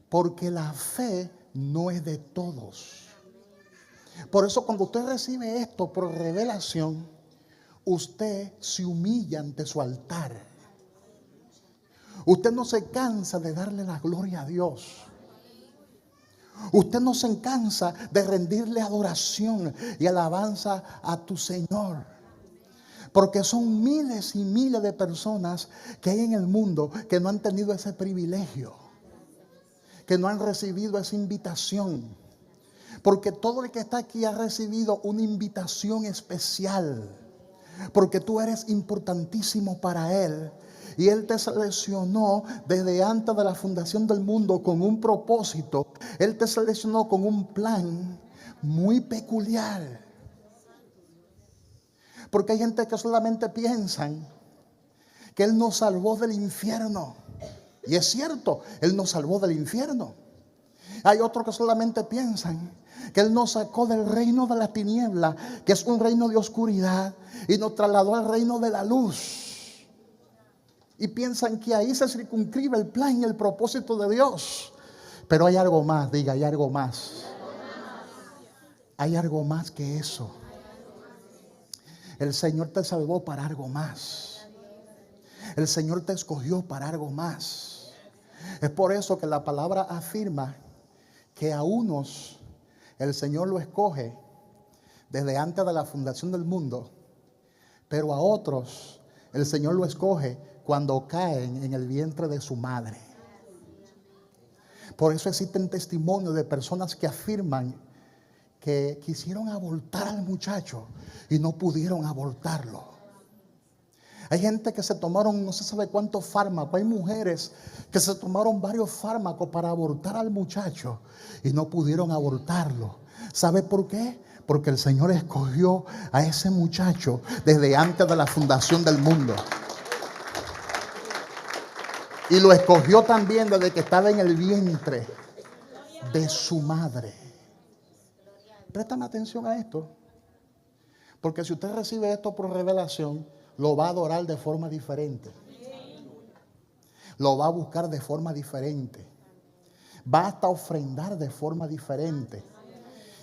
Porque la fe no es de todos. Por eso cuando usted recibe esto por revelación, usted se humilla ante su altar. Usted no se cansa de darle la gloria a Dios. Usted no se cansa de rendirle adoración y alabanza a tu Señor. Porque son miles y miles de personas que hay en el mundo que no han tenido ese privilegio, que no han recibido esa invitación. Porque todo el que está aquí ha recibido una invitación especial. Porque tú eres importantísimo para Él. Y Él te seleccionó desde antes de la fundación del mundo con un propósito. Él te seleccionó con un plan muy peculiar. Porque hay gente que solamente piensan que Él nos salvó del infierno. Y es cierto, Él nos salvó del infierno. Hay otros que solamente piensan que Él nos sacó del reino de la tiniebla, que es un reino de oscuridad, y nos trasladó al reino de la luz. Y piensan que ahí se circunscribe el plan y el propósito de Dios. Pero hay algo más, diga, hay algo más. Hay algo más que eso. El Señor te salvó para algo más. El Señor te escogió para algo más. Es por eso que la palabra afirma que a unos el Señor lo escoge desde antes de la fundación del mundo, pero a otros el Señor lo escoge cuando caen en el vientre de su madre. Por eso existen testimonios de personas que afirman que quisieron abortar al muchacho y no pudieron abortarlo. Hay gente que se tomaron no se sabe cuántos fármacos. Hay mujeres que se tomaron varios fármacos para abortar al muchacho y no pudieron abortarlo. ¿Sabe por qué? Porque el Señor escogió a ese muchacho desde antes de la fundación del mundo. Y lo escogió también desde que estaba en el vientre de su madre. Préstame atención a esto. Porque si usted recibe esto por revelación, lo va a adorar de forma diferente. Lo va a buscar de forma diferente. Va hasta ofrendar de forma diferente.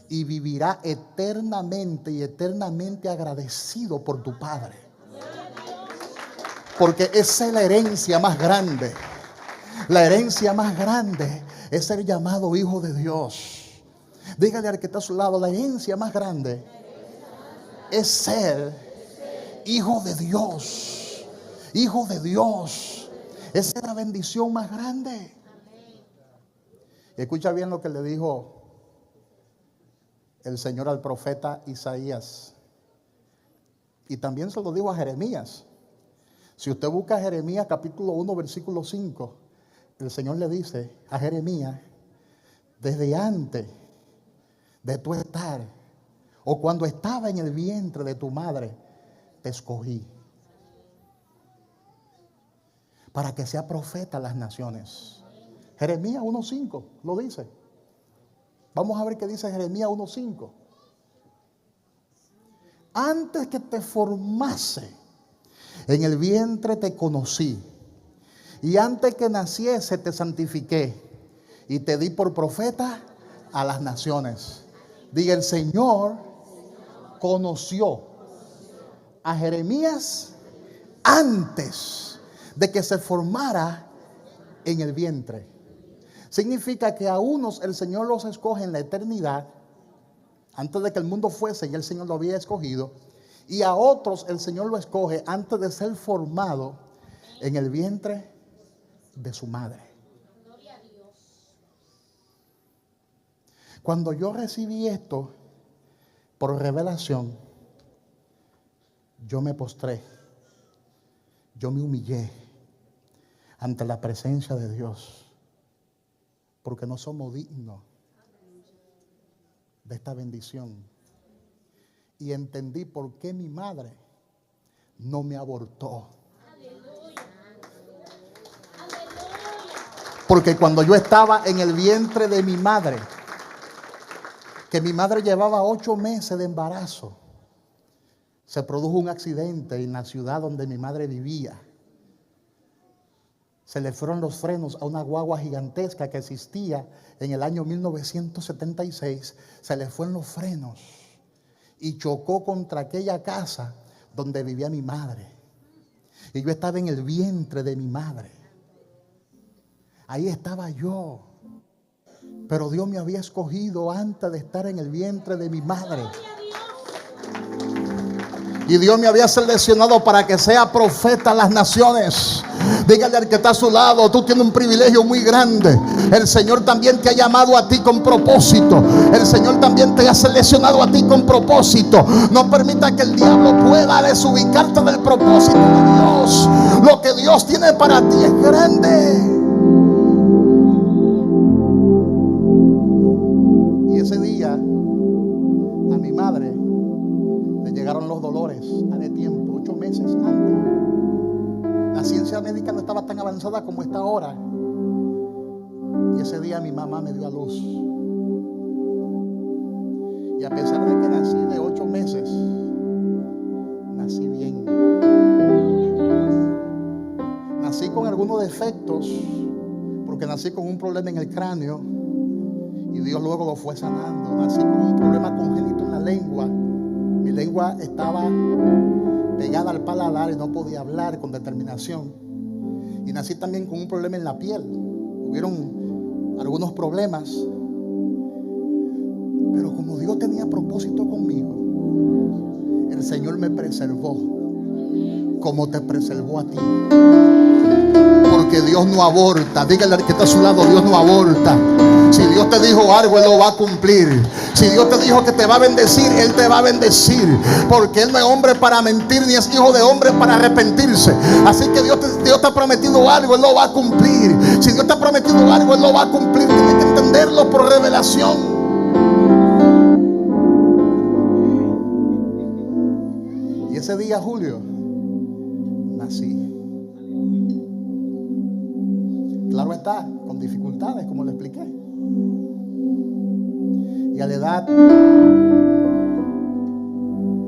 Y vivirá eternamente y eternamente agradecido por tu Padre. Porque esa es la herencia más grande. La herencia más grande es ser llamado hijo de Dios. Dígale al que está a su lado, la herencia más grande es ser hijo de Dios. Hijo de Dios. Esa es la bendición más grande. Escucha bien lo que le dijo el Señor al profeta Isaías. Y también se lo dijo a Jeremías. Si usted busca Jeremías capítulo 1 versículo 5, el Señor le dice a Jeremías, desde antes de tu estar, o cuando estaba en el vientre de tu madre, te escogí para que sea profeta a las naciones. Jeremías 1:5 lo dice. Vamos a ver qué dice Jeremías 1:5. Antes que te formase en el vientre te conocí, y antes que naciese te santifiqué, y te di por profeta a las naciones. Diga, el Señor conoció a Jeremías antes de que se formara en el vientre. Significa que a unos el Señor los escoge en la eternidad, antes de que el mundo fuese, y el Señor lo había escogido. Y a otros el Señor lo escoge antes de ser formado en el vientre de su madre. Cuando yo recibí esto por revelación, yo me postré, yo me humillé ante la presencia de Dios, porque no somos dignos de esta bendición. Y entendí por qué mi madre no me abortó. Porque cuando yo estaba en el vientre de mi madre, que mi madre llevaba 8 meses de embarazo, se produjo un accidente en la ciudad donde mi madre vivía. se le fueron los frenos a una guagua gigantesca que existía en el año 1976. Se le fueron los frenos y chocó contra aquella casa donde vivía mi madre. Y yo estaba en el vientre de mi madre. Ahí estaba yo. Pero Dios me había escogido antes de estar en el vientre de mi madre. Y Dios me había seleccionado para que sea profeta a las naciones. Dígale al que está a su lado: tú tienes un privilegio muy grande. El Señor también te ha llamado a ti con propósito. El Señor también te ha seleccionado a ti con propósito. No permita que el diablo pueda desubicarte del propósito de Dios. Lo que Dios tiene para ti es grande. Y ese día a mi madre le llegaron los dolores a de tiempo, 8 meses antes. La ciencia médica no estaba tan avanzada como está ahora. Y ese día mi mamá me dio a luz. Y a pesar de que nací de 8 meses, nací bien. Nací con algunos defectos, porque nací con un problema en el cráneo y Dios luego lo fue sanando. Nací con un problema congénito en la lengua. Mi lengua estaba pegada al paladar y no podía hablar con determinación. Y nací también con un problema en la piel. Hubieron algunos problemas, pero como Dios tenía propósito conmigo, el Señor me preservó como te preservó a ti. Porque Dios no aborta. Dígale al que está a su lado: Dios no aborta. Si Dios te dijo algo, Él lo va a cumplir. Si Dios te dijo que te va a bendecir, Él te va a bendecir. Porque Él no es hombre para mentir, ni es hijo de hombre para arrepentirse. Así que Dios te ha prometido algo, Él lo va a cumplir. Si Dios te ha prometido algo, Él lo va a cumplir. Tienes que entenderlo por revelación. Y ese día, Julio, nací. Claro está, con dificultades, como le expliqué. Y a la edad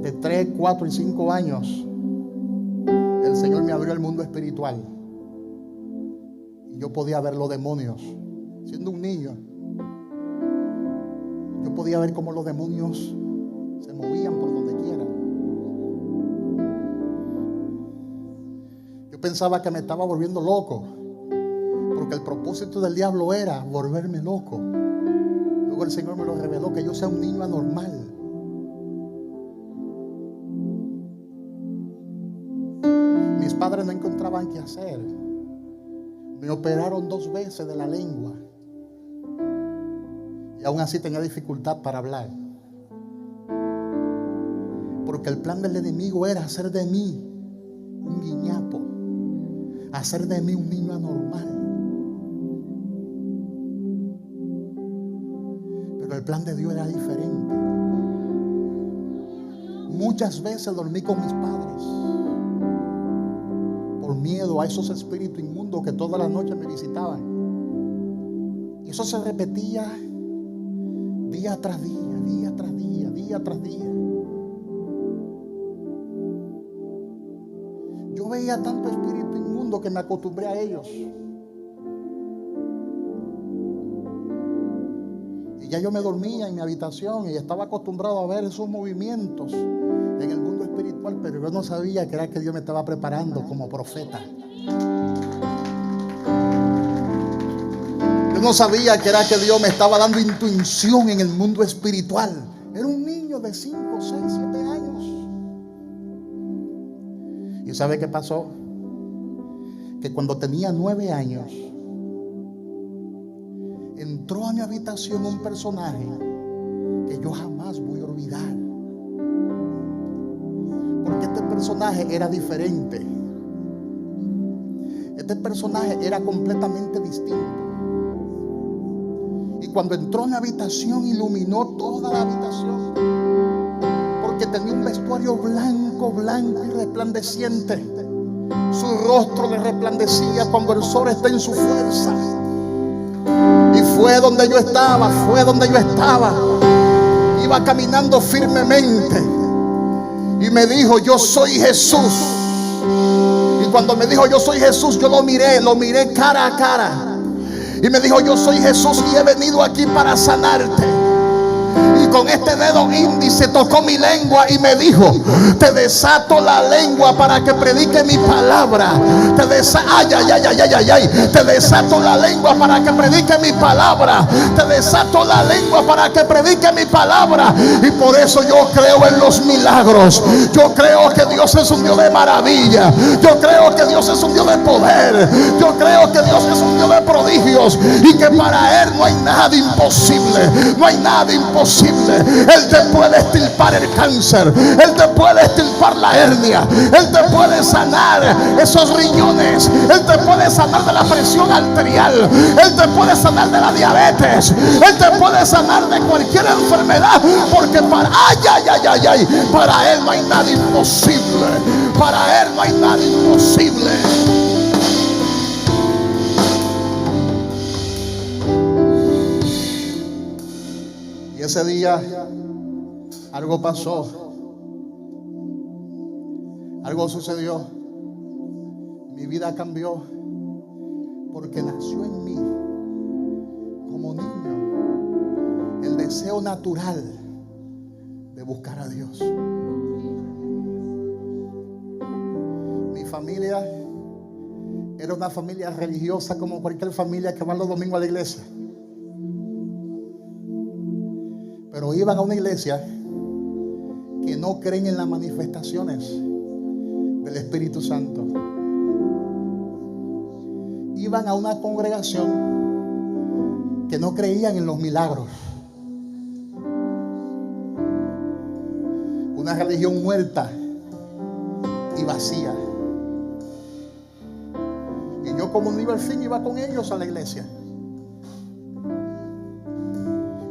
de 3, 4 y 5 años, el Señor me abrió el mundo espiritual. Y yo podía ver los demonios. Siendo un niño, yo podía ver cómo los demonios se movían por donde quiera. Yo pensaba que me estaba volviendo loco, porque el propósito del diablo era volverme loco. Luego el Señor me lo reveló, que yo sea un niño anormal. Mis padres no encontraban qué hacer. Me operaron 2 veces de la lengua y aún así tenía dificultad para hablar, porque el plan del enemigo era hacer de mí un guiñapo, hacer de mí un niño anormal. Pero el plan de Dios era diferente. Muchas veces dormí con mis padres por miedo a esos espíritus inmundos que toda la noche me visitaban. Y eso se repetía día tras día, día tras día, día tras día. Yo veía tanto espíritu inmundo que me acostumbré a ellos. Y ya yo me dormía en mi habitación y estaba acostumbrado a ver esos movimientos en el mundo espiritual, pero yo no sabía que era que Dios me estaba preparando como profeta. Yo no sabía que era que Dios me estaba dando intuición en el mundo espiritual. Era un niño de 5, 6, 7 años. ¿Y sabe qué pasó? Que cuando tenía 9 años, entró a mi habitación un personaje que yo jamás voy a olvidar. Porque este personaje era diferente. Este personaje era completamente distinto. Y cuando entró a mi habitación, iluminó toda la habitación, porque tenía un vestuario blanco, blanco y resplandeciente. Su rostro le resplandecía cuando el sol está en su fuerza. Y fue donde yo estaba, iba caminando firmemente y me dijo: yo soy Jesús. Y cuando me dijo yo soy Jesús, yo lo miré cara a cara. Y me dijo yo soy Jesús y he venido aquí para sanarte. Y con este dedo índice tocó mi lengua y me dijo: te desato la lengua para que predique mi palabra. Te desato la lengua para que predique mi palabra. Te desato la lengua para que predique mi palabra. Y por eso yo creo en los milagros. Yo creo que Dios es un Dios de maravilla. Yo creo que Dios es un Dios de poder. Yo creo que Dios es un Dios de prodigios. Y que para Él no hay nada imposible. No hay nada imposible. Él te puede extirpar el cáncer. Él te puede extirpar la hernia. Él te puede sanar esos riñones. Él te puede sanar de la presión arterial. Él te puede sanar de la diabetes. Él te puede sanar de cualquier enfermedad. Porque para para Él no hay nada imposible. Para Él no hay nada imposible. Y ese día algo pasó, algo sucedió. Mi vida cambió porque nació en mí como niño el deseo natural de buscar a Dios. Mi familia era una familia religiosa como cualquier familia que va los domingos a la iglesia. Pero iban a una iglesia que no creen en las manifestaciones del Espíritu Santo. Iban a una congregación que no creían en los milagros. Una religión muerta y vacía. Y yo, como no iba al fin, iba con ellos a la iglesia.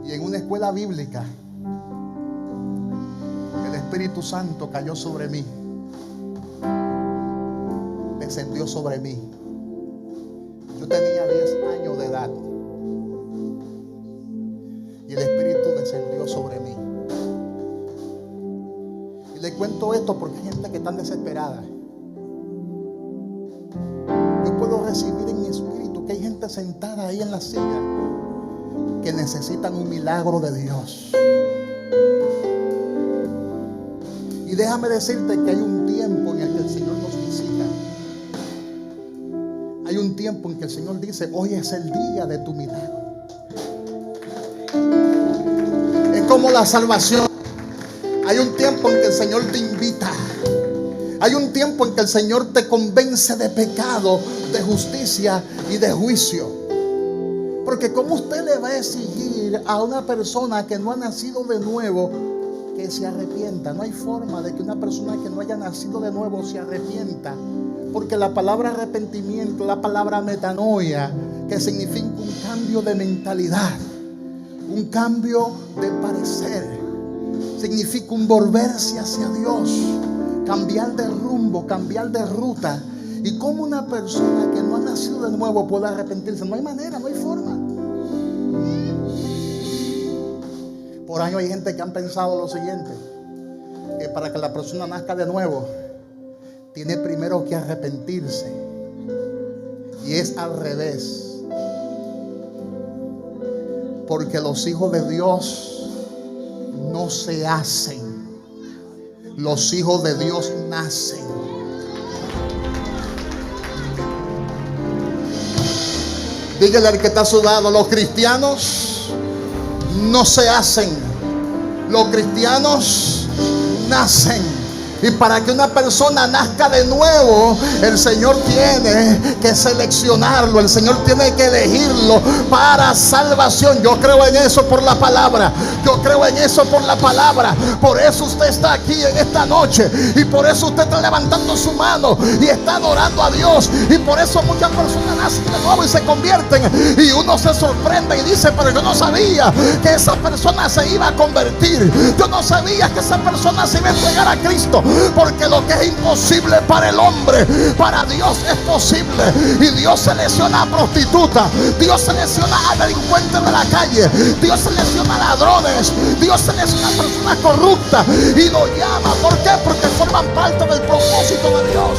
Y en una escuela bíblica el Espíritu Santo cayó sobre mí, descendió sobre mí. Yo tenía 10 años de edad y el Espíritu descendió sobre mí. Y le cuento esto porque hay gente que está desesperada. Yo puedo recibir en mi espíritu que hay gente sentada ahí en la silla que necesitan un milagro de Dios. Y déjame decirte que hay un tiempo en el que el Señor nos visita. Hay un tiempo en que el Señor dice: hoy es el día de tu milagro. Es como la salvación. Hay un tiempo en que el Señor te invita. Hay un tiempo en que el Señor te convence de pecado, de justicia y de juicio. Porque ¿cómo usted le va a exigir a una persona que no ha nacido de nuevo que se arrepienta? No hay forma de que una persona que no haya nacido de nuevo se arrepienta. Porque la palabra arrepentimiento, la palabra metanoia, que significa un cambio de mentalidad, un cambio de parecer, significa un volverse hacia Dios, cambiar de rumbo, cambiar de ruta. ¿Y cómo una persona que no ha nacido de nuevo puede arrepentirse? No hay manera, no hay forma. Por años hay gente que han pensado lo siguiente: que para que la persona nazca de nuevo tiene primero que arrepentirse. Y es al revés. Porque los hijos de Dios no se hacen. Los hijos de Dios nacen. Dígale al que está a su lado: los cristianos no se hacen, los cristianos nacen. Y para que una persona nazca de nuevo, el Señor tiene que seleccionarlo, el Señor tiene que elegirlo para salvación. Yo creo en eso por la palabra. Yo creo en eso por la palabra. Por eso usted está aquí en esta noche. Y por eso usted está levantando su mano y está adorando a Dios. Y por eso muchas personas nacen de nuevo y se convierten. Y uno se sorprende y dice: pero yo no sabía que esa persona se iba a convertir. Yo no sabía que esa persona se iba a entregar a Cristo. Porque lo que es imposible para el hombre, para Dios es posible. Y Dios selecciona a prostitutas, Dios selecciona a delincuentes de la calle, Dios selecciona a ladrones, Dios selecciona a personas corruptas y lo llama. ¿Por qué? Porque forman parte del propósito de Dios.